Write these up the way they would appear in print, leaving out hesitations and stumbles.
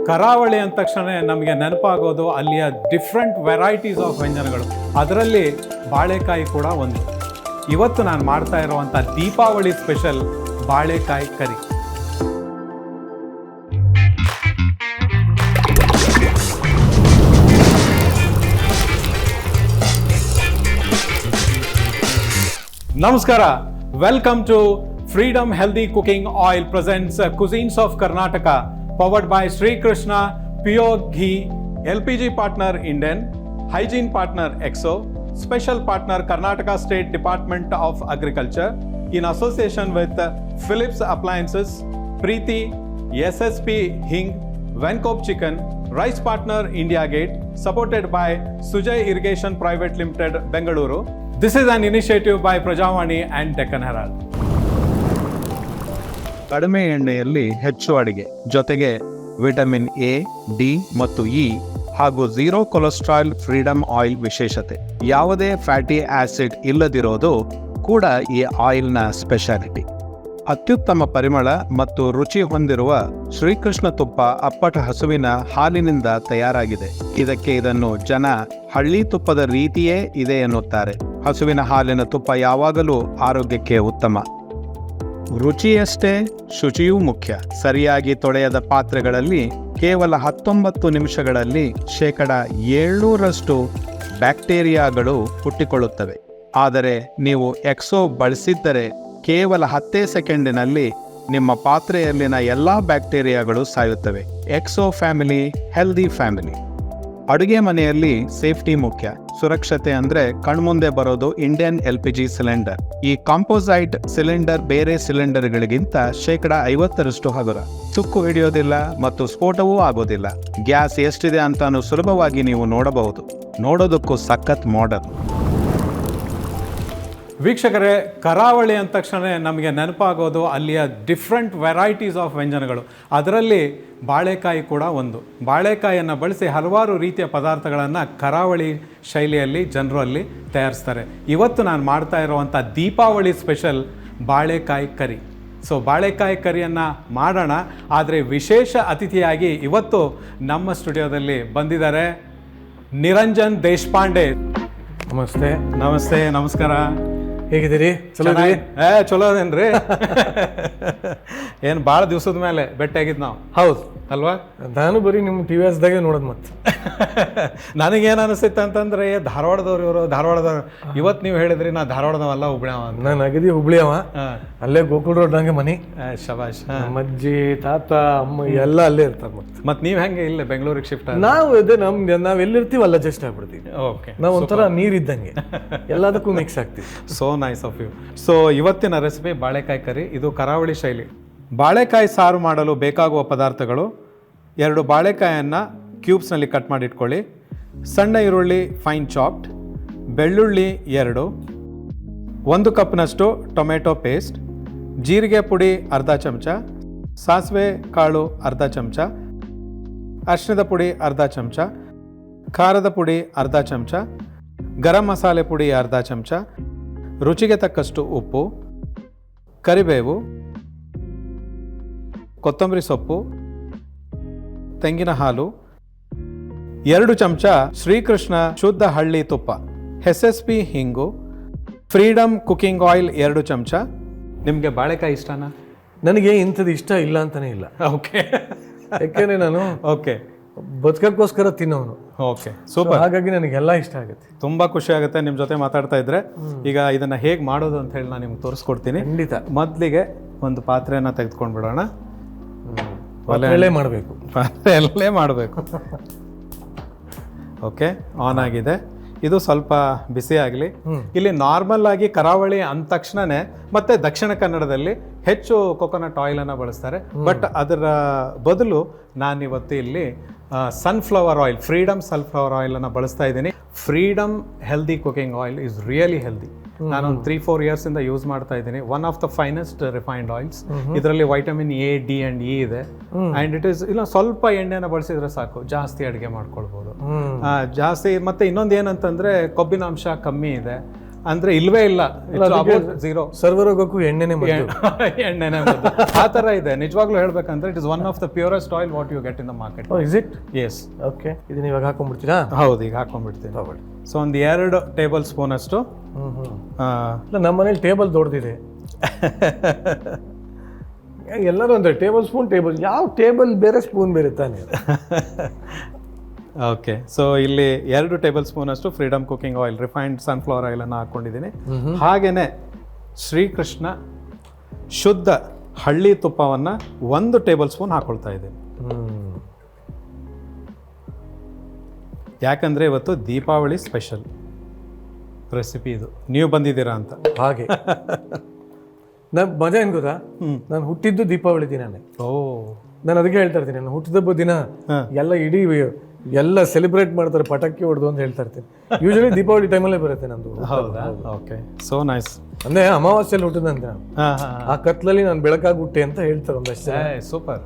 ಕರಾವಳಿ ಅಂದ ತಕ್ಷಣ ನಮಗೆ ನೆನಪಾಗೋದು ಅಲ್ಲಿಯ ಡಿಫ್ರೆಂಟ್ ವೆರೈಟೀಸ್ ಆಫ್ ವ್ಯಂಜನಗಳು. ಅದರಲ್ಲಿ ಬಾಳೆಕಾಯಿ ಕೂಡ ಒಂದು. ಇವತ್ತು ನಾನು ಮಾಡ್ತಾ ಇರುವಂಥ ದೀಪಾವಳಿ ಸ್ಪೆಷಲ್ ಬಾಳೆಕಾಯಿ ಕರಿ. ನಮಸ್ಕಾರ, welcome to Freedom healthy cooking oil presents cuisines of Karnataka, powered by Sri Krishna Pure Ghee, LPG partner Indian, hygiene partner EXO, special partner Karnataka State Department of Agriculture, in association with Philips Appliances, Preeti, SSP Hing, Vancop Chicken, rice partner India Gate, supported by Sujay Irrigation Private Limited, Bengaluru. This is an initiative by Prajavani and Deccan Herald. ಕಡಿಮೆ ಎಣ್ಣೆಯಲ್ಲಿ ಹೆಚ್ಚು ಅಡಿಗೆ, ಜೊತೆಗೆ vitamin A, D ಮತ್ತು E ಹಾಗೂ zero cholesterol freedom oil ವಿಶೇಷತೆ. ಯಾವುದೇ fatty acid ಇಲ್ಲದಿರೋದು ಕೂಡ ಈ ಆಯಿಲ್ನ ಸ್ಪೆಷಾಲಿಟಿ. ಅತ್ಯುತ್ತಮ ಪರಿಮಳ ಮತ್ತು ರುಚಿ ಹೊಂದಿರುವ ಶ್ರೀಕೃಷ್ಣ ತುಪ್ಪ ಅಪ್ಪಟ ಹಸುವಿನ ಹಾಲಿನಿಂದ ತಯಾರಾಗಿದೆ. ಇದನ್ನು ಜನ ಹಳ್ಳಿ ತುಪ್ಪದ ರೀತಿಯೇ ಇದೆ ಎನ್ನುತ್ತಾರೆ. ಹಸುವಿನ ಹಾಲಿನ ತುಪ್ಪ ಯಾವಾಗಲೂ ಆರೋಗ್ಯಕ್ಕೆ ಉತ್ತಮ. ರುಚಿಯಷ್ಟೇ ಶುಚಿಯೂ ಮುಖ್ಯ. ಸರಿಯಾಗಿ ತೊಳೆಯದ ಪಾತ್ರೆಗಳಲ್ಲಿ ಕೇವಲ 19 ನಿಮಿಷಗಳಲ್ಲಿ 700% ಬ್ಯಾಕ್ಟೀರಿಯಾಗಳು ಹುಟ್ಟಿಕೊಳ್ಳುತ್ತವೆ. ಆದರೆ ನೀವು ಎಕ್ಸೋ ಬಳಸಿದ್ದರೆ ಕೇವಲ 10 ಸೆಕೆಂಡಿನಲ್ಲಿ ನಿಮ್ಮ ಪಾತ್ರೆಯಲ್ಲಿನ ಎಲ್ಲ ಬ್ಯಾಕ್ಟೀರಿಯಾಗಳು ಸಾಯುತ್ತವೆ. Exo family, healthy family. ಅಡುಗೆ ಮನೆಯಲ್ಲಿ ಸೇಫ್ಟಿ ಮುಖ್ಯ. ಸುರಕ್ಷತೆ ಅಂದರೆ ಕಣ್ಮುಂದೆ ಬರೋದು ಇಂಡಿಯನ್ LPG ಸಿಲಿಂಡರ್. ಈ ಕಾಂಪೋಸೈಟ್ ಸಿಲಿಂಡರ್ ಬೇರೆ ಸಿಲಿಂಡರ್ಗಳಿಗಿಂತ 50% ಹಗುರ, ತುಕ್ಕು ಹಿಡಿಯೋದಿಲ್ಲ ಮತ್ತು ಸ್ಫೋಟವೂ ಆಗೋದಿಲ್ಲ. ಗ್ಯಾಸ್ ಎಷ್ಟಿದೆ ಅಂತಾನು ಸುಲಭವಾಗಿ ನೀವು ನೋಡಬಹುದು. ನೋಡೋದಕ್ಕೂ ಸಖತ್ ಮಾಡರ್ನ್. ವೀಕ್ಷಕರೇ, ಕರಾವಳಿ ಅಂದ ತಕ್ಷಣ ನಮಗೆ ನೆನಪಾಗೋದು ಅಲ್ಲಿಯ ಡಿಫ್ರೆಂಟ್ ವೆರೈಟೀಸ್ ಆಫ್ ವ್ಯಂಜನಗಳು. ಅದರಲ್ಲಿ ಬಾಳೆಕಾಯಿ ಕೂಡ ಒಂದು. ಬಾಳೆಕಾಯಿಯನ್ನು ಬಳಸಿ ಹಲವಾರು ರೀತಿಯ ಪದಾರ್ಥಗಳನ್ನು ಕರಾವಳಿ ಶೈಲಿಯಲ್ಲಿ ಜನರು ಅಲ್ಲಿ ತಯಾರಿಸ್ತಾರೆ. ಇವತ್ತು ನಾನು ಮಾಡ್ತಾ ಇರುವಂಥ ದೀಪಾವಳಿ ಸ್ಪೆಷಲ್ ಬಾಳೆಕಾಯಿ ಕರಿ. ಸೊ ಬಾಳೆಕಾಯಿ ಕರಿಯನ್ನು ಮಾಡೋಣ. ಆದರೆ ವಿಶೇಷ ಅತಿಥಿಯಾಗಿ ಇವತ್ತು ನಮ್ಮ ಸ್ಟುಡಿಯೋದಲ್ಲಿ ಬಂದಿದ್ದಾರೆ ನಿರಂಜನ್ ದೇಶಪಾಂಡೆ. ನಮಸ್ತೆ. ನಮಸ್ತೆ, ನಮಸ್ಕಾರ. ಹೇಗಿದ್ದೀರಿ? ಚಲೋ ಅದೇನ್ರಿ? ಏನು ಭಾಳ ದಿವಸದ ಮೇಲೆ ಭೇಟಿಯಾಗಿದ್ದು ನಾವು. ಹೌದು ಅಲ್ವಾ? ನಾನು ಬರೀ ನಿಮ್ಮ TVS ದಾಗೆ ನೋಡೋದು. ಮತ್ತೆ ನನಗೇನು ಅನಿಸುತ್ತೆ ಅಂತಂದ್ರೆ ಧಾರವಾಡದವ್ರು ಇವರು, ಧಾರವಾಡದವ್ರು. ಇವತ್ತು ನೀವು ಹೇಳಿದ್ರಿ ನಾ ಧಾರವಾಡದವಲ್ಲ, ಹುಬ್ಳಿಯವ ಅಂತ. ನಾನು ಅಗದಿ ಹುಬ್ಳಿಯವ. ಅಲ್ಲೇ ಗೋಕುಲ್ ರೋಡ್ ನಂಗೆ ಮನೆ. ಶಬಾಷ್. ಅಜ್ಜಿ, ತಾತ, ಅಮ್ಮ ಎಲ್ಲ ಅಲ್ಲೇ ಇರ್ತಾರೆ. ಮತ್ತೆ ನೀವು ಹೆಂಗೆ ಇಲ್ಲೇ ಬೆಂಗಳೂರಿಗೆ ಶಿಫ್ಟ್? ನಾವು ಅದೇ ನಾವ್ ಎಲ್ಲಿರ್ತೀವಿ ಅಲ್ಲ ಅಡ್ಜಸ್ಟ್ ಆಗ್ಬಿಡ್ತೀವಿ. ಓಕೆ, ನಾವು ಒಂಥರ ನೀರಿದ್ದಂಗೆ ಎಲ್ಲದಕ್ಕೂ ಮಿಕ್ಸ್ ಆಗ್ತೀವಿ. So nice of you. So ಇವತ್ತಿನ ರೆಸಿಪಿ ಬಾಳೆಕಾಯಿ ಕರಿ. ಇದು ಕರಾವಳಿ ಶೈಲಿ. ಬಾಳೆಕಾಯಿ ಸಾರು ಮಾಡಲು ಬೇಕಾಗುವ ಪದಾರ್ಥಗಳು: 2 ಬಾಳೆಕಾಯನ್ನು ಕ್ಯೂಬ್ಸ್ನಲ್ಲಿ ಕಟ್ ಮಾಡಿ ಇಟ್ಕೊಳ್ಳಿ, ಸಣ್ಣ ಈರುಳ್ಳಿ ಫೈನ್ ಚಾಪ್ಡ್, ಬೆಳ್ಳುಳ್ಳಿ 2, 1 ಕಪ್ನಷ್ಟು ಟೊಮೆಟೊ ಪೇಸ್ಟ್, ಜೀರಿಗೆ ಪುಡಿ ಅರ್ಧ ಚಮಚ, ಸಾಸಿವೆ ಕಾಳು ಅರ್ಧ ಚಮಚ, ಅರಿಶಿಣದ ಪುಡಿ ಅರ್ಧ ಚಮಚ, ಖಾರದ ಪುಡಿ ಅರ್ಧ ಚಮಚ, ಗರಂ ಮಸಾಲೆ ಪುಡಿ ಅರ್ಧ ಚಮಚ, ರುಚಿಗೆ ತಕ್ಕಷ್ಟು ಉಪ್ಪು, ಕರಿಬೇವು, ಕೊತ್ತಂಬರಿ ಸೊಪ್ಪು, ತೆಂಗಿನ ಹಾಲು, 2 ಚಮಚ ಶ್ರೀಕೃಷ್ಣ ಶುದ್ಧ ಹಳ್ಳಿ ತುಪ್ಪ, SSP ಹಿಂಗು, ಫ್ರೀಡಮ್ ಕುಕಿಂಗ್ ಆಯಿಲ್ 2 ಚಮಚ. ನಿಮಗೆ ಬಾಳೆಕಾಯಿ ಇಷ್ಟನಾ? ನನಗೆ ಇಂಥದ್ದು ಇಷ್ಟ ಇಲ್ಲ ಅಂತಾನೆ ಇಲ್ಲ. ಓಕೆ, ಯಾಕೆಂದ್ರೆ ನಾನು ಬದುಕಕ್ಕೋಸ್ಕರ ತಿನ್ನೋನು. Okay, super. ಹಾಗಾಗಿ ನನಗೆಲ್ಲ ಇಷ್ಟ ಆಗುತ್ತೆ. ತುಂಬಾ ಖುಷಿ ಆಗುತ್ತೆ ನಿಮ್ಮ ಜೊತೆ ಮಾತಾಡ್ತಾ ಇದ್ರೆ. ಈಗ ಇದನ್ನ ಹೇಗೆ ಮಾಡೋದು ಅಂತ ಹೇಳಿ ನಾನು ನಿಮ್ಗೆ ತೋರಿಸ್ಕೊಡ್ತೀನಿ. ಖಂಡಿತ. ಮೊದಲಿಗೆ ಒಂದು ಪಾತ್ರೆಯನ್ನು ತೆಗೆದುಕೊಂಡ್ಬಿಡೋಣ. ಪಾತ್ರೆಯಲ್ಲೇ ಮಾಡಬೇಕು. ಪಾತ್ರೆಯಲ್ಲೇ ಮಾಡಬೇಕು. ಓಕೆ, ಆನ್ ಆಗಿದೆ. ಇದು ಸ್ವಲ್ಪ ಬಿಸಿ ಆಗಲಿ. ಇಲ್ಲಿ ನಾರ್ಮಲ್ ಆಗಿ ಕರಾವಳಿ ಅಂದ ತಕ್ಷಣನೇ ಮತ್ತೆ ದಕ್ಷಿಣ ಕನ್ನಡದಲ್ಲಿ ಹೆಚ್ಚು ಕೊಕೊನಟ್ ಆಯಿಲನ್ನು ಬಳಸ್ತಾರೆ. ಬಟ್ ಅದರ ಬದಲು ನಾನಿವತ್ತು ಇಲ್ಲಿ ಸನ್ಫ್ಲವರ್ ಆಯಿಲ್, ಫ್ರೀಡಮ್ ಸನ್ಫ್ಲವರ್ ಆಯಿಲನ್ನು ಬಳಸ್ತಾ ಇದ್ದೀನಿ. Freedom healthy cooking oil is really healthy. ನಾನೊಂದು 3-4 ಇಯರ್ಸಿಂದ ಯೂಸ್ ಮಾಡ್ತಾ ಇದ್ದೀನಿ. One of the finest refined oils. ಇದರಲ್ಲಿ vitamin A, D and E ಇದೆ. ಆ್ಯಂಡ್ ಇಟ್ ಈಸ್ ಇಲ್ಲ, ಸ್ವಲ್ಪ ಎಣ್ಣೆನ ಬಳಸಿದ್ರೆ ಸಾಕು, ಜಾಸ್ತಿ ಅಡುಗೆ ಮಾಡ್ಕೊಳ್ಬೋದು. ಜಾಸ್ತಿ. ಮತ್ತು ಇನ್ನೊಂದು ಏನಂತಂದರೆ ಕೊಬ್ಬಿನಾಂಶ ಕಮ್ಮಿ ಇದೆ. ಅಂದ್ರೆ ಇಲ್ವೇ ಇಲ್ಲ, ಝೀರೋ. ಸರ್ವರ್ ಹೋಗೋಕ್ಕೂ ಎಣ್ಣೆನೆ ಮದ್ದು. ಎಣ್ಣೆನೆ ಮದ್ದು. ಆ ಥರ ಇದೆ ನಿಜವಾಗ್ಲೂ ಹೇಳ್ಬೇಕಂದ್ರೆ. It is one of the purest oil what you get in the market. Is it? Yes. Okay, ಇದನ್ನ ಇವಾಗ ಹಾಕೊಂಡ್ಬಿಡ್ತೀರಾ? ಹೌದು, ಈಗ ಹಾಕೊಂಡ್ಬಿಡ್ತೀನಿ. ಸೊ ಒಂದು 2 ಟೇಬಲ್ ಸ್ಪೂನ್ ಅಷ್ಟು. ಇಲ್ಲ, ನಮ್ಮ ಮನೇಲಿ ಟೇಬಲ್ ದೊಡ್ಡದಿದೆ. ಎಲ್ಲರೂ ಅಂದ್ರೆ ಟೇಬಲ್ ಸ್ಪೂನ್ ಯಾವ ಟೇಬಲ್ ಬೇರೆ, ಸ್ಪೂನ್ ಬೇರೆ ತಾನೆ. ಓಕೆ, ಸೊ ಇಲ್ಲಿ 2 ಟೇಬಲ್ ಸ್ಪೂನ್ ಅಷ್ಟು freedom cooking oil, refined sunflower oil ಅನ್ನು ಹಾಕೊಂಡಿದ್ದೀನಿ. ಹಾಗೇನೆ ಶ್ರೀಕೃಷ್ಣ ಶುದ್ಧ ಹಳ್ಳಿ ತುಪ್ಪವನ್ನು 1 ಟೇಬಲ್ ಸ್ಪೂನ್ ಹಾಕೊಳ್ತಾ ಇದ್ದೀನಿ. ಯಾಕಂದ್ರೆ ಇವತ್ತು ದೀಪಾವಳಿ ಸ್ಪೆಷಲ್ ರೆಸಿಪಿ ಇದು, ನೀವು ಬಂದಿದ್ದೀರಾ ಅಂತ. ಹಾಗೆ ನನ್ ಮಜಾ ಏನ್ ಗೊತ್ತಾ, ನಾನು ಹುಟ್ಟಿದ್ದು ದೀಪಾವಳಿ ದಿನಾನೇ. ನಾನು ಅದಕ್ಕೆ ಹೇಳ್ತಾ ಇರ್ತೀನಿ, ನಾನು ಹುಟ್ಟಿದಬ್ಬ ದಿನ ಎಲ್ಲ ಇಡೀ ಎಲ್ಲ ಸೆಲೆಬ್ರೇಟ್ ಮಾಡ್ತಾರೆ, ಪಟಾಕಿ ಹೊಡೆದು ಅಂತ ಹೇಳ್ತಾ ಇರ್ತೀನಿ. ಯೂಶಲಿ ದೀಪಾವಳಿ ಟೈಮಲ್ಲೇ ಬರುತ್ತೆ ನಂದು. ಹೌದಾ? Okay, so nice. ಅಂದ್ರೆ ಅಮಾವಾಸ್ಯಲ್ಲಿ ಹುಟ್ಟಿದಂತೆ ಆ ಕತ್ಲಲ್ಲಿ ನಾನು ಬೆಳಕಾಗಿ ಹುಟ್ಟೆ ಅಂತ ಹೇಳ್ತಾರೆ ಒಂದಷ್ಟು. ಸೂಪರ್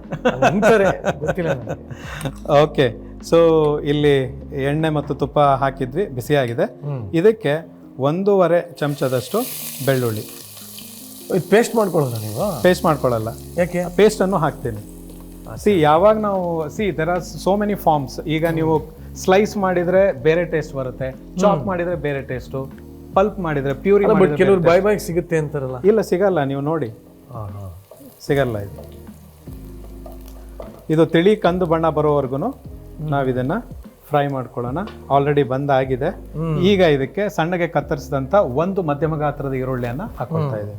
ಅಂತಾರೆ, ಗೊತ್ತಿಲ್ಲ ನನಗೆ. ಓಕೆ, ಸೊ ಇಲ್ಲಿ ಎಣ್ಣೆ ಮತ್ತು ತುಪ್ಪ ಹಾಕಿದ್ವಿ, ಬಿಸಿಯಾಗಿದೆ. ಇದಕ್ಕೆ 1.5 ಚಮಚದಷ್ಟು ಬೆಳ್ಳುಳ್ಳಿ. ಪೇಸ್ಟ್ ಮಾಡ್ಕೊಳ್ಳೋದ ನೀವು? ಪೇಸ್ಟ್ ಮಾಡ್ಕೊಳ್ಳಲ್ಲ. ಯಾಕೆ? ಪೇಸ್ಟ್ ಅನ್ನು ಹಾಕ್ತೀನಿ. ಯಾವಾಗ ನಾವು there are so many forms. ಈಗ ನೀವು ಸ್ಲೈಸ್ ಮಾಡಿದ್ರೆ ಬೇರೆ ಟೇಸ್ಟ್ ಬರುತ್ತೆ, ಚಾಪ್ ಮಾಡಿದ್ರೆ ಬೇರೆ ಟೇಸ್ಟ್, ಪಲ್ಪ್ ಮಾಡಿದ್ರೆ ಪ್ಯೂರಿ. ಬಟ್ ಕೆಲವರು ಬಾಯ್ ಸಿಗುತ್ತೆ ಅಂತಾರಲ್ಲ. ಇಲ್ಲ, ಸಿಗಲ್ಲ, ನೀವು ನೋಡಿ, ಸಿಗಲ್ಲ. ಇದು ತಿಳಿ ಕಂದು ಬಣ್ಣ ಬರೋವರೆಗೂ ನಾವಿದನ್ನ ಫ್ರೈ ಮಾಡ್ಕೊಳ್ಳೋಣ. ಆಲ್ರೆಡಿ ಬಂದಾಗಿದೆ. ಈಗ ಇದಕ್ಕೆ ಸಣ್ಣಗೆ ಕತ್ತರಿಸಿದಂತ 1 ಮಧ್ಯಮ ಗಾತ್ರದ ಈರುಳ್ಳಿಯನ್ನ ಹಾಕೊಳ್ತಾ ಇದೆ.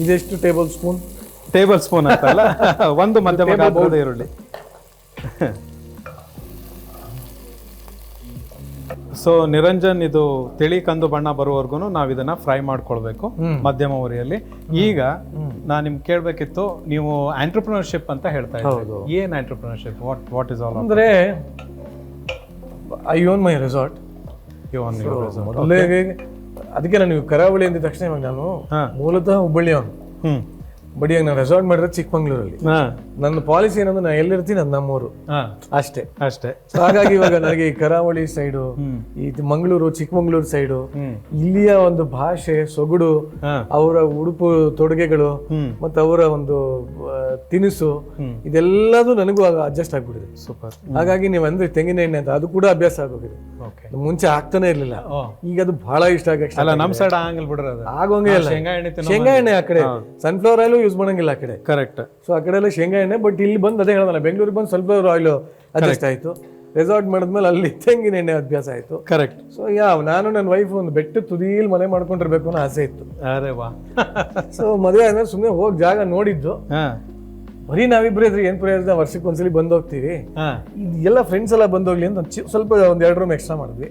ಇದೆಷ್ಟು ಟೇಬಲ್ ಸ್ಪೂನ್? ಟೇಬಲ್ ಸ್ಪೂನ್ ಅಂತಲ್ಲ, 1 ಮಧ್ಯಮ ಗಾತ್ರದ ಈರುಳ್ಳಿ. ಸೊ ನಿರಂಜನ್, ಇದು ತಿಳಿ ಕಂದು ಬಣ್ಣ ಬರುವವರೆಗೂ ನಾವು ಇದನ್ನ ಫ್ರೈ ಮಾಡ್ಕೊಳ್ಬೇಕು ಮಧ್ಯಮ ಉರಿಯಲ್ಲಿ. ಈಗ ನಾನು ನಿಮ್ಗೆ ಕೇಳಬೇಕಿತ್ತು, ನೀವು ಆಂಟ್ರಪ್ರಿನರ್ಶಿಪ್ ಅಂತ ಹೇಳ್ತಾ ಇದ್ದೀವಿ. ಏನ್ ಆಂಟ್ರಪ್ರಿನರ್ಶಿಪ್? What is all? ಅಂದ್ರೆ ಐ ಓನ್ ಮೈ ರೆಸಾರ್ಟ್. ಅದಕ್ಕೆ ನಾನು ಕರಾವಳಿ ಅಂದ ತಕ್ಷಣ ನಾನು ಮೂಲತಃ ಹುಬ್ಬಳ್ಳಿಯವನು. ಬಟ್ ಈಗ ನಾನು ರೆಸಾರ್ಟ್ ಮಾಡಿದ್ರೆ ಚಿಕ್ಕಮಂಗ್ಳೂರಲ್ಲಿ. ನನ್ನ ಪಾಲಿಸಿ ಏನಂದ್ರೆ ನಾನು ಎಲ್ಲಿರ್ತೀನಿ ಅದು ನಮ್ಮೂರು ಅಷ್ಟೇ. ಹಾಗಾಗಿ ಇವಾಗ ನನಗೆ ಈ ಕರಾವಳಿ ಸೈಡು, ಈ ಮಂಗಳೂರು ಚಿಕ್ಕಮಂಗ್ಳೂರು ಸೈಡು, ಇಲ್ಲಿಯ ಒಂದು ಭಾಷೆ ಸೊಗಡು, ಅವರ ಉಡುಪು ತೊಡುಗೆಗಳು ಮತ್ತೆ ಅವರ ಒಂದು ತಿನಿಸು, ಇದೆಲ್ಲದೂ ನನಗೂ ಅಡ್ಜಸ್ಟ್ ಆಗ್ಬಿಟ್ಟಿದೆ. ಸೂಪರ್. ಹಾಗಾಗಿ ನೀವು ಅಂದ್ರೆ ತೆಂಗಿನ ಎಣ್ಣೆ ಅಂತ ಅದು ಕೂಡ ಅಭ್ಯಾಸ ಆಗೋಗಿದೆ. ಮುಂಚೆ ಆಗ್ತಾನೆ ಇರ್ಲಿಲ್ಲ, ಈಗ ಅದು ಬಹಳ ಇಷ್ಟ ಆಗಕ್ಕೆ. ನಮ್ ಸೈಡ್ ಆಗಂಗಿಲ್ಲ ಬಿಡ್ರಿ, ಆಗೋಂಗೇ ಇಲ್ಲ. ಶೇಂಗಾ ಎಣ್ಣೆ ಆ ಕಡೆ, ಸನ್ಫ್ಲವರ್ ಆಯಿಲ್ ಯೂಸ್ ಮಾಡಂಗಿಲ್ಲ ಆ ಕಡೆ. ಕರೆಕ್ಟ್. ಸೊ ಆ ಕಡೆ ಎಲ್ಲ ಶೇಂಗಾ ಎಣ್ಣೆ. ಬಟ್ ಇಲ್ಲಿ ಬಂದು ಅದೇ ಹೇಳೋದಲ್ಲ, ಬೆಂಗಳೂರಿಗೆ ಬಂದು ಸನ್ಫ್ಲವರ್ ಆಯಿಲ್ ಅಡ್ಜಸ್ಟ್ ಆಯ್ತು. ರೆಸಾರ್ಟ್ ಮಾಡಿದ್ಮೇಲೆ ಅಲ್ಲಿ ತೆಂಗಿನ ಎಣ್ಣೆ ಅಭ್ಯಾಸ ಆಯ್ತು. ಕರೆಕ್ಟ್. ಸೊ ನಾನು ನನ್ನ ವೈಫ್ ಒಂದು ಬೆಟ್ಟ ತುದಿಯಲ್ಲಿ ಮನೆ ಮಾಡ್ಕೊಂಡಿರ್ಬೇಕು ಅನ್ನೋ ಆಸೆ ಇತ್ತು. ಅರೆ ವಾ. ಸೊ ಮದುವೆ ಆದ್ಮೇಲೆ ಸುಮ್ಮನೆ ಹೋಗಿ ಜಾಗ ನೋಡಿದ್ದು. ಬರೀ ನಾವಿಬ್ರು ಇದ್ರೆ ಏನ್ ಪ್ರಯೋಜನ, ವರ್ಷಕ್ಕೆ ಒಂದ್ಸಲಿ ಬಂದ್ ಹೋಗ್ತೀವಿ, ಎಲ್ಲ ಫ್ರೆಂಡ್ಸ್ ಎಲ್ಲ ಬಂದೋಗ್ಲಿ ಅಂತ ಸ್ವಲ್ಪ 1-2 ರೂಮ್ ಎಕ್ಸ್ಟ್ರಾ ಮಾಡಿದ್ವಿ.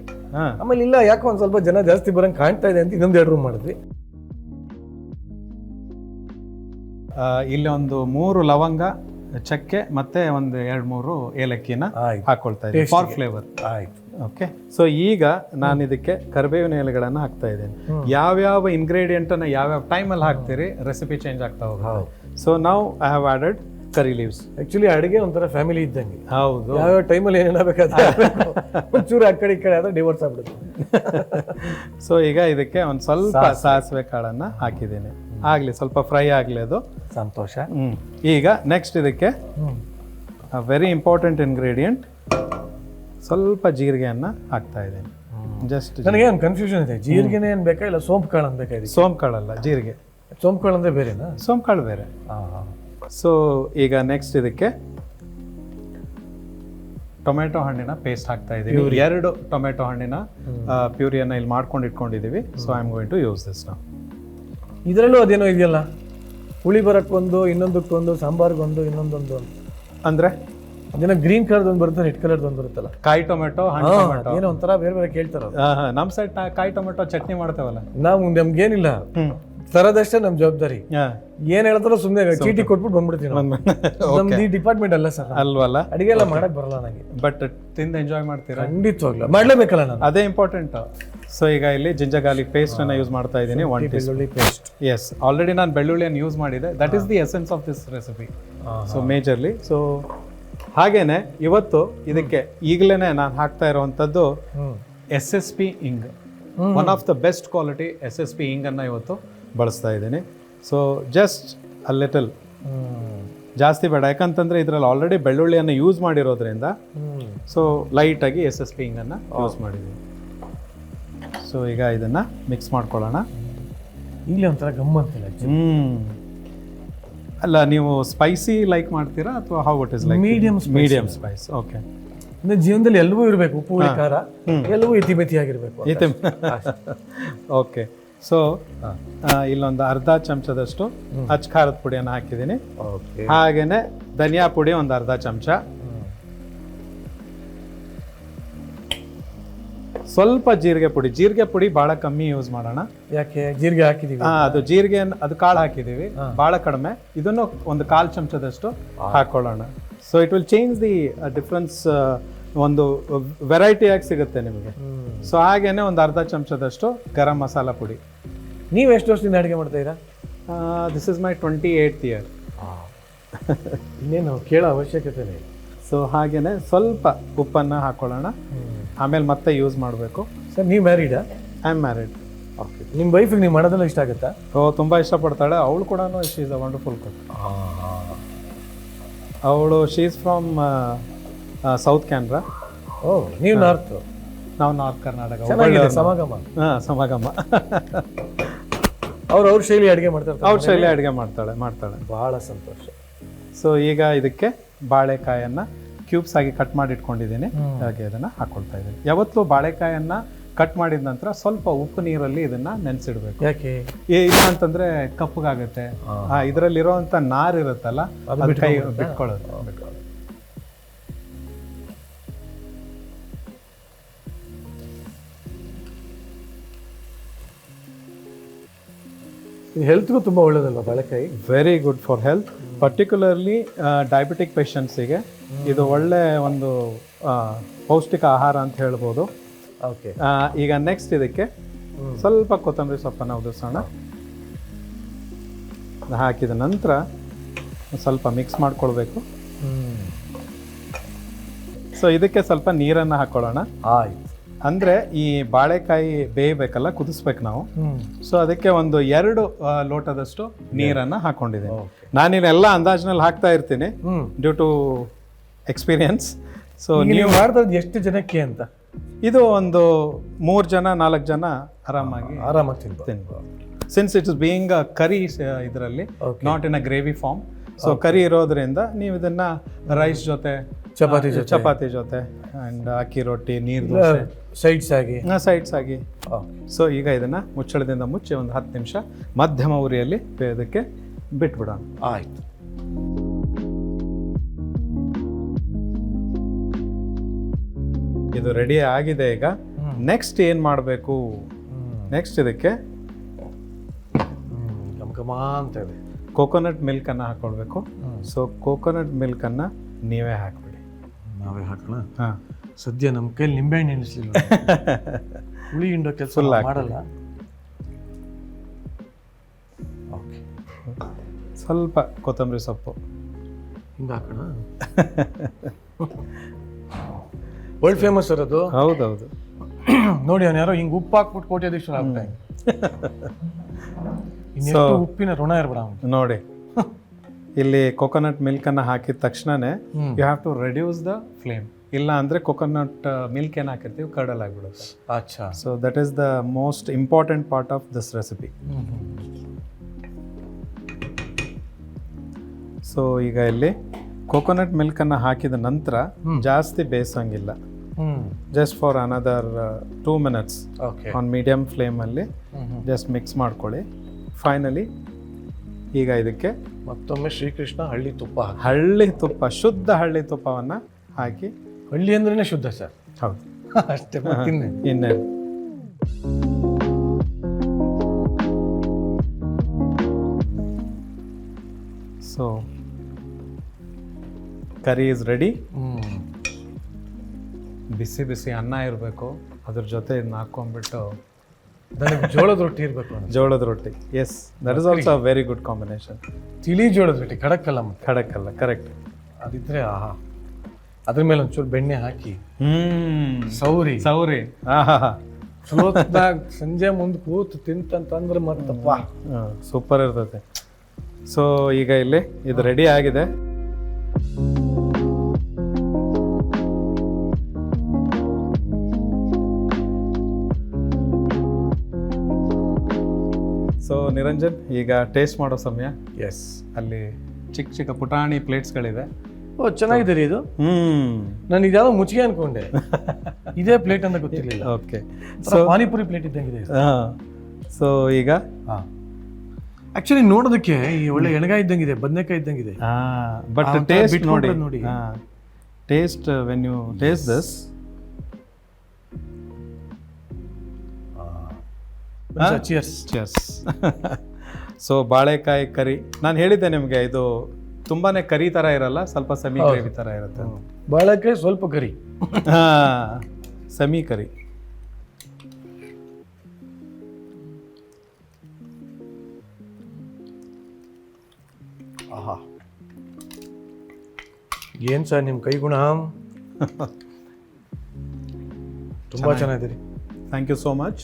ಆಮೇಲೆ ಇಲ್ಲ, ಯಾಕೋ ಒಂದ್ ಸ್ವಲ್ಪ ಜನ ಜಾಸ್ತಿ ಬರಂಗ್ ಕಾಣ್ತಾ ಇದೆ ಅಂತ ಇನ್ನೊಂದ್ 2 ರೂಮ್ ಮಾಡಿದ್ವಿ. ಇಲ್ಲಿ ಒಂದು 3 ಲವಂಗ, ಚಕ್ಕೆ ಮತ್ತೆ ಒಂದು 2-3 ಏಲಕ್ಕಿನ ಹಾಕೊಳ್ತಾ ಇದ್ದೀನಿ ಫಾರ್ ಫ್ಲೇವರ್. ಆಯ್ತು, ಓಕೆ. ಸೊ ಈಗ ನಾನು ಇದಕ್ಕೆ ಕರಿಬೇವಿನ ಎಲೆಗಳನ್ನ ಹಾಕ್ತಾ ಇದ್ದೇನೆ. ಯಾವ್ಯಾವ ಇಂಗ್ರೀಡಿಯೆಂಟ್ ಅನ್ನ ಯಾವ್ಯಾವ ಟೈಮಲ್ಲಿ ಹಾಕ್ತೀರಿ, ರೆಸಿಪಿ ಚೇಂಜ್ ಆಗ್ತಾ ಹೋಗುತ್ತೆ. ಸೊ ನಾವು I have added curry leaves. Actually ಅಡುಗೆ ಒಂಥರ ಫ್ಯಾಮಿಲಿ ಇದ್ದಂಗೆ. ಹೌದು, ಯಾವ ಟೈಮಲ್ಲಿ ಏನೇನ ಬೇಕಾದ್ರೆ ಒಂಚೂರು ಆ ಕಡೆ ಈ ಕಡೆ ಆದ್ರೆ ಡಿವೋರ್ಸ್ ಆಗ್ಬಿಡುತ್ತೆ. ಸೊ ಈಗ ಇದಕ್ಕೆ ಒಂದು ಸ್ವಲ್ಪ ಸಾಸಿವೆ ಕಾಳನ್ನ ಹಾಕಿದ್ದೇನೆ. ಆಗ್ಲಿ, ಸ್ವಲ್ಪ ಫ್ರೈ ಆಗ್ಲಿ, ಅದು ಸಂತೋಷ. ಈಗ ನೆಕ್ಸ್ಟ್ ಇದಕ್ಕೆ ವೆರಿ ಇಂಪಾರ್ಟೆಂಟ್ ಇಂಗ್ರೀಡಿಯೆಂಟ್, ಸ್ವಲ್ಪ ಜೀರಿಗೆಯನ್ನ ಹಾಕ್ತಾ ಇದ್ದೇನೆ. ಜಸ್ಟ್ ನನಗೆ ಒಂದು ಕನ್ಫ್ಯೂಷನ್ ಇದೆ, ಜೀರಿಗೆನೇ ಏನ್ ಬೇಕಾ ಇಲ್ಲ ಸೋಂಪು ಕಾಳು ಅಂತ ಬೇಕಾ? ಸೋಂಪು ಕಾಳಲ್ಲ, ಜೀರಿಗೆ. ಸೋಂಪು ಕಾಳು ಅಂದ್ರೆ ಬೇರೆನಾ? ಸೋಂಪು ಕಾಳು ಬೇರೆ. ಸೊ ಈಗ ನೆಕ್ಸ್ಟ್ ಇದಕ್ಕೆ ಟೊಮೆಟೊ ಹಣ್ಣಿನ ಪೇಸ್ಟ್ ಹಾಕ್ತಾ ಇದ್ದೀವಿ. 2 ಟೊಮೆಟೊ ಹಣ್ಣಿನ ಪ್ಯೂರಿಯನ್ನ ಇಲ್ಲಿ ಮಾಡ್ಕೊಂಡು ಇಟ್ಕೊಂಡಿದ್ದೀವಿ. So I am going to use this now. ಇದರಲ್ಲೂ ಅದೇನೋ ಇದೆಯಲ್ಲ, ಹುಳಿ ಬರಕ್ಕೊಂದು, ಇನ್ನೊಂದಕ್ಕೊಂದು, ಸಾಂಬಾರ್ಗೊಂದು, ಇನ್ನೊಂದೊಂದು ಅಂದ್ರೆ ಅದೇನೋ ಗ್ರೀನ್ ಕಲರ್ ಒಂದು ಬರುತ್ತೆ, ರೆಡ್ ಕಲರ್ ಒಂದು ಬರುತ್ತಲ್ಲ, ಕಾಯಿ ಟೊಮೆಟೊ, ಹಣ್ಣು ಟೊಮೆಟೊ, ಏನೋ ಒಂಥರ ಬೇರೆ ಬೇರೆ ಕೇಳ್ತಾರ. ನಮ್ ಸೈಡ್ ಕಾಯಿ ಟೊಮೆಟೊ ಚಟ್ನಿ ಮಾಡ್ತೇವಲ್ಲ ನಮ್ಗೇನಿಲ್ಲ, ತರದಷ್ಟೇ ನಮ್ ಜವಾಬ್ದಾರಿ. ಏನ್ ಹೇಳ್ತಾರೋ ಸುಮ್ಮನೆ ಚೀಟಿ ಕೊಟ್ಬಿಟ್ಟು ಬಂದ್ಬಿಡ್ತೀವಿ. ನಮ್ದು ಈ ಡಿಪಾರ್ಟ್ಮೆಂಟ್ ಅಲ್ಲ ಸರ್, ಅಲ್ವಲ್ಲ, ಅಡಿಗೆ ಎಲ್ಲ ಮಾಡಕ್ ಬರಲ್ಲ ನನಗೆ. ಬಟ್ ತಿಂದು ಎಂಜಾಯ್ ಮಾಡ್ತೀರಾ? ಖಂಡಿತವಾಗ್ಲೂ ಮಾಡ್ಲೇಬೇಕಲ್ಲ ನಾನು, ಅದೇ ಇಂಪಾರ್ಟೆಂಟ್. ಸೊ ಈಗ ಇಲ್ಲಿ ಜಿಂಜರ್ ಗಾರ್ಲಿಕ್ ಪೇಸ್ಟ್ ಅನ್ನ ಯೂಸ್ ಮಾಡ್ತಾ ಇದ್ದೀನಿ. 1 ಟೀಸ್ಪೂನ್ ಪೇಸ್ಟ್. ಎಸ್, ಆಲ್ರೆಡಿ ನಾನು ಬೆಳ್ಳುಳ್ಳಿಯನ್ನು ಯೂಸ್ ಮಾಡಿದೆ. That is the essence of this recipe. So majorly. So ಹಾಗೇನೆ ಇವತ್ತು ಇದಕ್ಕೆ ಈಗಲೇ ನಾನು ಹಾಕ್ತಾ ಇರುವಂತದ್ದು SSP ಇಂಗ್. One of the best quality SSP ಹಿಂಗನ್ನು ಇವತ್ತು ಬಳಸ್ತಾ ಇದ್ದೀನಿ. ಸೊ ಜಸ್ಟ್ ಅ ಲಿಟಲ್, ಜಾಸ್ತಿ ಬೇಡ, ಯಾಕಂತಂದರೆ ಇದರಲ್ಲಿ ಆಲ್ರೆಡಿ ಬೆಳ್ಳುಳ್ಳಿಯನ್ನು ಯೂಸ್ ಮಾಡಿರೋದ್ರಿಂದ ಸೊ ಲೈಟಾಗಿ SSP ಹಿಂಗನ್ನು ಯೂಸ್ ಮಾಡಿದ್ದೀನಿ. ಸೊ ಈಗ ಇದನ್ನು ಮಿಕ್ಸ್ ಮಾಡ್ಕೊಳ್ಳೋಣ. ಇಲ್ಲಿ ಒಂಥರ ಗಮ್ಮಂತಿಲ್ಲ. ಅಲ್ಲ, ನೀವು ಸ್ಪೈಸಿ ಲೈಕ್ ಮಾಡ್ತೀರಾ ಅಥವಾ how it is like? Medium Spice. Okay. ಅಂದ್ರೆ ಜೀವನದಲ್ಲಿ ಎಲ್ಲವೂ ಇರಬೇಕು, ಉಪ್ಪು ಹುಳಿ ಖಾರ ಎಲ್ಲವೂ ಇತಿಮಿತಿ ಆಗಿರ್ಬೇಕು. ಓಕೆ. ಸೊ ಇಲ್ಲೊಂದು ಅರ್ಧ ಚಮಚದಷ್ಟು ಅಚ್ಚ ಖಾರದ ಪುಡಿಯನ್ನು ಹಾಕಿದ್ದೀನಿ. ಹಾಗೇನೆ ಧನಿಯಾ ಪುಡಿ ಒಂದು ಅರ್ಧ ಚಮಚ, ಸ್ವಲ್ಪ ಜೀರಿಗೆ ಪುಡಿ ಭಾಳ ಕಮ್ಮಿ ಯೂಸ್ ಮಾಡೋಣ. ಯಾಕೆ? ಜೀರಿಗೆ ಹಾಕಿದೀವಿ. ಅದು ಜೀರಿಗೆ, ಅದು ಕಾಳು ಹಾಕಿದೀವಿ ಭಾಳ ಕಡಿಮೆ. ಇದನ್ನು ಒಂದು 1/4 ಚಮಚದಷ್ಟು ಹಾಕೊಳ್ಳೋಣ. So it will change the difference, ಒಂದು ವೆರೈಟಿಯಾಗಿ ಸಿಗುತ್ತೆ ನಿಮಗೆ. ಸೊ ಹಾಗೇನೆ ಒಂದು ಅರ್ಧ ಚಮಚದಷ್ಟು ಗರಂ ಮಸಾಲ ಪುಡಿ. ನೀವು ಎಷ್ಟು ವರ್ಷದಿಂದ ಅಡುಗೆ ಮಾಡ್ತಾ ಇದ್ದೀರಾ? This is my 28th year. ಇನ್ನೇನು ಕೇಳೋ ಅವಶ್ಯಕತೆ ಇಲ್ಲ. ಸೊ ಹಾಗೇನೆ ಸ್ವಲ್ಪ ಉಪ್ಪನ್ನು ಹಾಕೊಳ್ಳೋಣ, ಆಮೇಲೆ ಮತ್ತೆ ಯೂಸ್ ಮಾಡಬೇಕು. ಸರ್, ನೀವು ಮ್ಯಾರಿಡಾ? I am married. ಓಕೆ. ನಿಮ್ಮ ವೈಫಿಗೆ ನೀವು ಮಾಡೋದೆಲ್ಲ ಇಷ್ಟ ಆಗುತ್ತಾ? ತುಂಬ ಇಷ್ಟಪಡ್ತಾಳೆ. ಅವಳು ಕೂಡ she is a wonderful cook. ಅವಳು she is from south Canara. Oh, ನೀವು ನಾರ್ತ್? ನಾವು ನಾರ್ತ್ ಕರ್ನಾಟಕ. ಸಮಾಗಮ. ಸಮಾಗಮ. ಅವ್ರ ಶೈಲಿ ಅಡುಗೆ ಮಾಡ್ತಾರೆ. ಅವ್ರ ಶೈಲಿ ಅಡುಗೆ ಮಾಡ್ತಾಳೆ. ಭಾಳ ಸಂತೋಷ. ಸೊ ಈಗ ಇದಕ್ಕೆ ಬಾಳೆಕಾಯನ್ನು ಕ್ಯೂಬ್ಸ್ ಆಗಿ ಕಟ್ ಮಾಡಿ ಇಟ್ಕೊಂಡಿದ್ದೀನಿ. ಹಾಗೆ ಇದನ್ನು ಹಾಕೊಳ್ತಾ ಇದ್ದೀನಿ. ಯಾವತ್ತೂ ಬಾಳೆಕಾಯನ್ನು ಕಟ್ ಮಾಡಿದ ನಂತರ ಸ್ವಲ್ಪ ಉಪ್ಪು ನೀರಲ್ಲಿ ಇದನ್ನ ನೆನೆಸಿಡ್ಬೇಕು. ಯಾಕೆ? ಇಲ್ಲ ಅಂತಂದ್ರೆ ಕಪ್ಪಗಾಗುತ್ತೆ. ಇದರಲ್ಲಿರುವಂಥ ನಾರು ಇರುತ್ತಲ್ಲ, ಅದು ಕೈ ಬಿಟ್ಕೊಳ್ಳುತ್ತೆ. ಹೆಲ್ತ್ಗೂ ತುಂಬ ಒಳ್ಳೇದಲ್ವ ಬಾಳೆಕಾಯಿ? Very good for health, particularly diabetic ಪೇಷಂಟ್ಸಿಗೆ ಇದು ಒಳ್ಳೆ ಒಂದು ಪೌಷ್ಟಿಕ ಆಹಾರ ಅಂತ ಹೇಳ್ಬೋದು. ಓಕೆ. ಈಗ ನೆಕ್ಸ್ಟ್ ಇದಕ್ಕೆ ಸ್ವಲ್ಪ ಕೊತ್ತಂಬರಿ ಸೊಪ್ಪನ್ನು ಉದುರಿಸೋಣ. ಹಾಕಿದ ನಂತರ ಸ್ವಲ್ಪ ಮಿಕ್ಸ್ ಮಾಡ್ಕೊಳ್ಬೇಕು. ಸೊ ಇದಕ್ಕೆ ಸ್ವಲ್ಪ ನೀರನ್ನು ಹಾಕೊಳ್ಳೋಣ. ಆಯ್ತು. ಅಂದರೆ ಈ ಬಾಳೆಕಾಯಿ ಬೇಯಬೇಕಲ್ಲ, ಕುದಿಸ್ಬೇಕು ನಾವು. ಸೊ ಅದಕ್ಕೆ ಒಂದು 2 ಲೋಟದಷ್ಟು ನೀರನ್ನು ಹಾಕೊಂಡಿದ್ದೀನಿ. ನಾನಿನ್ನೆಲ್ಲ ಅಂದಾಜಿನಲ್ಲಿ ಹಾಕ್ತಾ ಇರ್ತೀನಿ ಡ್ಯೂ ಟು ಎಕ್ಸ್ಪೀರಿಯನ್ಸ್. ಸೊ ನೀವು ಮಾಡ್ದದ್ದು ಎಷ್ಟು ಜನಕ್ಕೆ ಅಂತ? ಇದು ಒಂದು 3 ಜನ 4 ಜನ ಆರಾಮಾಗಿ ತಿನ್ಬೋದು. Since it's being a curry ಇದರಲ್ಲಿ, not in a gravy form. So curry ಇರೋದ್ರಿಂದ ನೀವು ಇದನ್ನ ರೈಸ್ ಜೊತೆ, ಚಪಾತಿ ಜೊತೆ ಅಂಡ್ ಅಕ್ಕಿ ರೊಟ್ಟಿ, ನೀರು ದೋಸೆ, ಸೈಡ್ಸ್ ಆಗಿ. ಸೊ ಈಗ ಇದನ್ನ ಮುಚ್ಚಳದಿಂದ ಮುಚ್ಚಿ ಒಂದು 10 ನಿಮಿಷ ಮಧ್ಯಮ ಉರಿಯಲ್ಲಿ ಬೇಯೋದಕ್ಕೆ ಬಿಟ್ಬಿಡೋಣ. ಆಯ್ತು. ಇದು ರೆಡಿ ಆಗಿದೆ. ಈಗ ನೆಕ್ಸ್ಟ್ ಏನು ಮಾಡಬೇಕು? ನೆಕ್ಸ್ಟ್ ಇದಕ್ಕೆ ಅಂತ ಇದೆ, ಕೋಕೋನಟ್ ಮಿಲ್ಕನ್ನು ಹಾಕೊಳ್ಬೇಕು. ಸೊ ಕೋಕೋನಟ್ ಮಿಲ್ಕನ್ನು ನೀವೇ ಹಾಕ್ಬಿಡಿ. ನಾವೇ ಹಾಕೋಣ? ಹಾಂ. ಸದ್ಯ ನಮ್ಮ ಕೈಲಿ ನಿಂಬೆಹಣ್ಣು ನೆನೆಸ್ಲಿಲ್ಲ. ಹುಳಿ ಹಿಂಡೋ ಕೆಲಸ ಮಾಡಲ್ಲ. ಓಕೆ. ಸ್ವಲ್ಪ ಕೊತ್ತಂಬರಿ ಸೊಪ್ಪು ಹಿಂಗೆ ಹಾಕೋಣ. ವರ್ಲ್ಡ್ ಫೇಮಸ್ ಇರೋದು. ಹೌದೌದು. ನೋಡಿ, ಅವನು ಯಾರೋ ಹಿಂಗೆ ಉಪ್ಪು ಹಾಕ್ಬಿಟ್ಟು ಕೋಟ್ಯಾಧೀಶ್ವರ ಆಗ್ಬಿಟ್ಟ. ಇನ್ನೆಷ್ಟು ಉಪ್ಪಿನ ಋಣ ಇರ್ಬೇಡ ನೋಡಿ. ಇಲ್ಲಿ ಕೋಕೋನಟ್ ಮಿಲ್ಕನ್ನು ಹಾಕಿದ ತಕ್ಷಣನೇ you have to reduce the flame. ಇಲ್ಲ ಅಂದರೆ ಕೋಕೋನಟ್ ಮಿಲ್ಕ್ ಏನು ಹಾಕಿರ್ತೀವಿ ಕರ್ಡಲ್ ಆಗಿಬಿಡುತ್ತೆ. ಅಚ್ಚಾ. So that is the most important part of this recipe. So ಈಗ ಇಲ್ಲಿ ಕೋಕೋನಟ್ ಮಿಲ್ಕನ್ನು ಹಾಕಿದ ನಂತರ ಜಾಸ್ತಿ ಬೇಯಿಸೋಂಗಿಲ್ಲ. Just for another 2 minutes on medium ಫ್ಲೇಮಲ್ಲಿ ಜಸ್ಟ್ ಮಿಕ್ಸ್ ಮಾಡ್ಕೊಳ್ಳಿ. ಫೈನಲಿ ಈಗ ಇದಕ್ಕೆ ಮತ್ತೊಮ್ಮೆ ಶ್ರೀಕೃಷ್ಣ ಹಳ್ಳಿ ತುಪ್ಪ, ಶುದ್ಧ ಹಳ್ಳಿ ತುಪ್ಪವನ್ನು ಹಾಕಿ. ಹಳ್ಳಿ ಅಂದ್ರೇ ಶುದ್ಧ ಸರ್? ಹೌದು, ಅಷ್ಟೇ. ಇನ್ನೇನು. So curry is ready. ಬಿಸಿ ಬಿಸಿ ಅನ್ನ ಇರಬೇಕು, ಅದ್ರ ಜೊತೆ ಇದನ್ನ ಹಾಕೊಂಡ್ಬಿಟ್ಟು ನನಗೆ ಜೋಳದ ರೊಟ್ಟಿ ಇರಬೇಕು. ಜೋಳದ ರೊಟ್ಟಿ, yes, that is also a very good combination. ತಿಳಿ ಜೋಳದ ರೊಟ್ಟಿ, ಖಡಕ್ಕಲ್ಲ. ಕರೆಕ್ಟ್. ಅದಿದ್ರೆ ಆಹಾ. ಅದ್ರ ಮೇಲೆ ಒಂಚೂರು ಬೆಣ್ಣೆ ಹಾಕಿ ಸೌರಿ. ಆಹಾ, ಚಲೋತ್ನಾಗ ಸಂಜೆ ಮುಂದೆ ಕೂತು ತಿಂತಂತಂದ್ರೆ ಮತ್ತಪ್ಪ ಸೂಪರ್ ಇರ್ತೈತೆ. ಸೊ ಈಗ ಇಲ್ಲಿ ಇದು ರೆಡಿ ಆಗಿದೆ. ಸೊ ನಿರಂಜನ್, ಈಗ ಟೇಸ್ಟ್ ಮಾಡೋ ಸಮಯ. ಎಸ್, ಅಲ್ಲಿ ಚಿಕ್ಕ ಚಿಕ್ಕ ಪುಟಾಣಿ ಪ್ಲೇಟ್ಸ್ಗಳಿದೆ. ಓ ಚೆನ್ನಾಗಿದೆ ರೀ ಇದು. ನಾನು ಇದ್ಯಾವುದೋ ಮುಚ್ಚಿಗೆ ಅನ್ಕೊಂಡೆ, ಇದೇ ಪ್ಲೇಟ್ ಅಂತ ಗೊತ್ತಿರಲಿಲ್ಲ. ಓಕೆ, ಸೊ ಪಾನಿಪುರಿ ಪ್ಲೇಟ್ ಇದ್ದಂಗಿದೆ. ಸೊ ಈಗ ಆಕ್ಚುಲಿ ನೋಡೋದಕ್ಕೆ ಈ ಒಳ್ಳೆ ಎಣಗಾಯಿ ಇದ್ದಂಗಿದೆ, ಬದನೆಕಾಯಿ ಇದ್ದಂಗಿದೆ. ಬಟ್ ಟೇಸ್ಟ್ ನೋಡಿ, taste when you taste this, cheers. So ಬಾಳೆಕಾಯಿ ಕರಿ, ನಾನು ಹೇಳಿದ್ದೆ ನಿಮಗೆ, ಇದು ತುಂಬಾನೇ ಕರಿ ತರ ಇರಲ್ಲ, ಸ್ವಲ್ಪ ಸೆಮಿ ಗ್ರೇವಿ ತರ ಇರುತ್ತೆ. ಬಾಳೆಕಾಯಿ ಸ್ವಲ್ಪ ಕರಿ, ಸೆಮಿ ಕರಿ. ಆಹಾ, ಏನ್ ಸರ್ ನಿಮ್ಮ ಕೈ ಗುಣ, ತುಂಬಾ ಚೆನ್ನಾಗಿದೆ ರೀ. Thank you so much.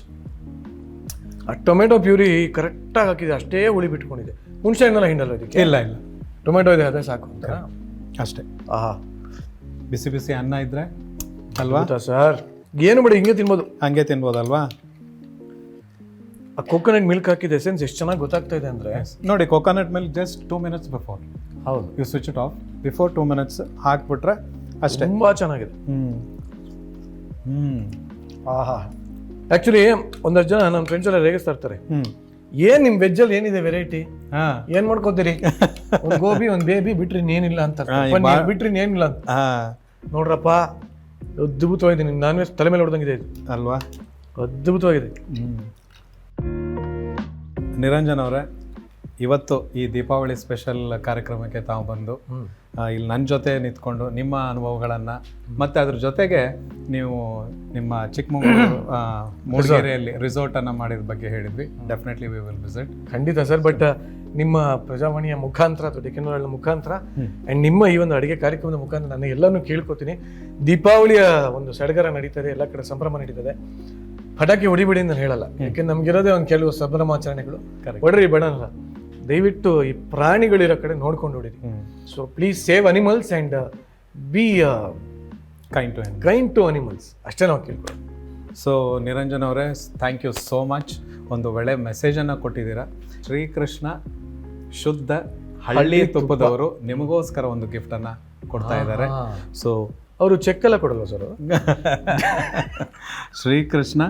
ಆ ಟೊಮೆಟೊ ಪ್ಯೂರಿ ಕರೆಕ್ಟಾಗಿ ಹಾಕಿದೆ, ಅಷ್ಟೇ ಹುಳಿ ಬಿಟ್ಕೊಂಡಿದೆ. ಹುಣಸೆ ಹಣ್ಣೆಲ್ಲ ಹಿಂಡಲ್ಲ ಇದಕ್ಕೆ? ಇಲ್ಲ, ಟೊಮೆಟೊ ಇದೆ, ಅದೇ ಸಾಕು ಅಂತ ಅಷ್ಟೇ. ಆಹಾ, ಬಿಸಿ ಬಿಸಿ ಅನ್ನ ಇದ್ರೆ ಅಲ್ವಾ ಸರ್, ಏನು ಬೇಡ ಹಿಂಗೆ ತಿನ್ಬೋದು, ಹಂಗೆ ತಿನ್ಬೋದಲ್ವಾ. ಆ ಕೋಕೋನಟ್ ಮಿಲ್ಕ್ ಹಾಕಿದ ಎಸೆನ್ಸ್ ಎಷ್ಟು ಚೆನ್ನಾಗಿ ಗೊತ್ತಾಗ್ತಾ ಇದೆ ಅಂದ್ರೆ ನೋಡಿ. Coconut milk just 2 minutes before ಹೌದು you switch it off, before 2 minutes ಹಾಕ್ಬಿಟ್ರೆ ಅಷ್ಟೇ. ತುಂಬಾ ಚೆನ್ನಾಗಿದೆ. ಆಹಾ, ಆಕ್ಚುಲಿ ಒಂದಷ್ಟು ಜನ ನಮ್ಮ ಫ್ರೆಂಡ್ಸ್ ಎಲ್ಲ ರೇಗಿಸ್ತಾ ಇರ್ತಾರೆ, ಏನ್ ನಿಮ್ ವೆಜ್ ಅಲ್ಲಿ ಏನಿದೆ ವೆರೈಟಿ, ಏನ್ ಮಾಡ್ಕೋತೀರಿ, ಒಂದ್ ಗೋಬಿ ಒಂದ್ ಬೇಬಿ ಬಿಟ್ರಿ ಏನಿಲ್ಲ ಅಂತ, ಬಿಟ್ರಿ ಏನಿಲ್ಲ ಅಂತ. ನೋಡ್ರಪ್ಪ, ಅದ್ಭುತವಾಗಿದೆ. ನಿಮ್ ನಾನ್ ವೆಜ್ ತಲೆ ಮೇಲೆ ಹೊಡೆದಂಗಿದೆ ಇದು ಅಲ್ವಾ, ಅದ್ಭುತವಾಗಿದೆ. ನಿರಂಜನ್ ಅವರೇ, ಇವತ್ತು ಈ ದೀಪಾವಳಿ ಸ್ಪೆಷಲ್ ಕಾರ್ಯಕ್ರಮಕ್ಕೆ ತಾವು ಬಂದು ಇಲ್ಲಿ ನನ್ನ ಜೊತೆ ನಿಂತ್ಕೊಂಡು ನಿಮ್ಮ ಅನುಭವಗಳನ್ನು, ಮತ್ತು ಅದ್ರ ಜೊತೆಗೆ ನೀವು ನಿಮ್ಮ ಚಿಕ್ಕಮಗಳೂರು ಮೂಡಿಗೆರೆಯಲ್ಲಿ ರಿಸಾರ್ಟನ್ನು ಮಾಡಿದ ಬಗ್ಗೆ ಹೇಳಿದ್ವಿ. Definitely we will visit. ಖಂಡಿತ ಸರ್. ಬಟ್ ನಿಮ್ಮ ಪ್ರಜಾವಾಣಿಯ ಮುಖಾಂತರ ಅಥವಾ ಡೆಕ್ಕನ್ ಮುಖಾಂತರ ಆ್ಯಂಡ್ ನಿಮ್ಮ ಈ ಒಂದು ಅಡುಗೆ ಕಾರ್ಯಕ್ರಮದ ಮುಖಾಂತರ ನಾನು ಎಲ್ಲನೂ ಕೇಳ್ಕೊತೀನಿ. ದೀಪಾವಳಿಯ ಒಂದು ಸಡಗರ ನಡೀತದೆ, ಎಲ್ಲ ಕಡೆ ಸಂಭ್ರಮ ನಡೀತದೆ. ಪಟಾಕಿ ಹೊಡಿಬಿಡಿ ಅಂತ ಹೇಳಲ್ಲ, ಯಾಕೆಂದ್ರೆ ನಮ್ಗಿರೋದೇ ಒಂದು ಕೆಲವು ಸಂಭ್ರಮಾಚರಣೆಗಳು. ಹೊಡ್ರಿ ಬೇಡಲ್ಲ, ದಯವಿಟ್ಟು ಈ ಪ್ರಾಣಿಗಳಿರೋ ಕಡೆ ನೋಡ್ಕೊಂಡು ಹೊಡಿರಿ. So please save animals and be kind to animals, ಅಷ್ಟೇ ನಾವು ಕೇಳ್ಕೊಳ್ಳಿ. ಸೊ ನಿರಂಜನ್ ಅವರೇ, ಥ್ಯಾಂಕ್ ಯು ಸೋ ಮಚ್. ಒಂದು ಒಳ್ಳೆ ಮೆಸೇಜನ್ನು ಕೊಟ್ಟಿದ್ದೀರಾ. ಶ್ರೀಕೃಷ್ಣ ಶುದ್ಧ ಹಳ್ಳಿ ತುಪ್ಪದವರು ನಿಮಗೋಸ್ಕರ ಒಂದು ಗಿಫ್ಟನ್ನು ಕೊಡ್ತಾ ಇದ್ದಾರೆ. ಸೊ ಅವರು ಚೆಕ್ ಎಲ್ಲ ಕೊಡಲ್ವ ಸರ್? ಶ್ರೀಕೃಷ್ಣ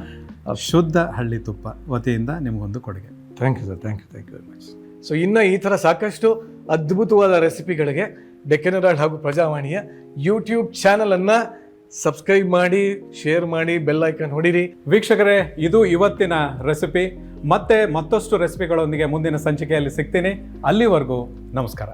ಶುದ್ಧ ಹಳ್ಳಿ ತುಪ್ಪ ವತಿಯಿಂದ ನಿಮಗೊಂದು ಕೊಡುಗೆ. Thank you sir, thank you very much. So ಇನ್ನು ಈ ಥರ ಸಾಕಷ್ಟು ಅದ್ಭುತವಾದ ರೆಸಿಪಿಗಳಿಗೆ ಡೆಕ್ಕನ್ ಹೆರಾಲ್ಡ್ ಹಾಗೂ ಪ್ರಜಾವಾಣಿಯ ಯೂಟ್ಯೂಬ್ ಚಾನಲನ್ನು ಸಬ್ಸ್ಕ್ರೈಬ್ ಮಾಡಿ, ಶೇರ್ ಮಾಡಿ, ಬೆಲ್ ಐಕಾನ್ ಹೊಡಿರಿ. ವೀಕ್ಷಕರೇ, ಇದು ಇವತ್ತಿನ ರೆಸಿಪಿ. ಮತ್ತೆ ಮತ್ತಷ್ಟು ರೆಸಿಪಿಗಳೊಂದಿಗೆ ಮುಂದಿನ ಸಂಚಿಕೆಯಲ್ಲಿ ಸಿಗ್ತೀನಿ. ಅಲ್ಲಿವರೆಗೂ ನಮಸ್ಕಾರ.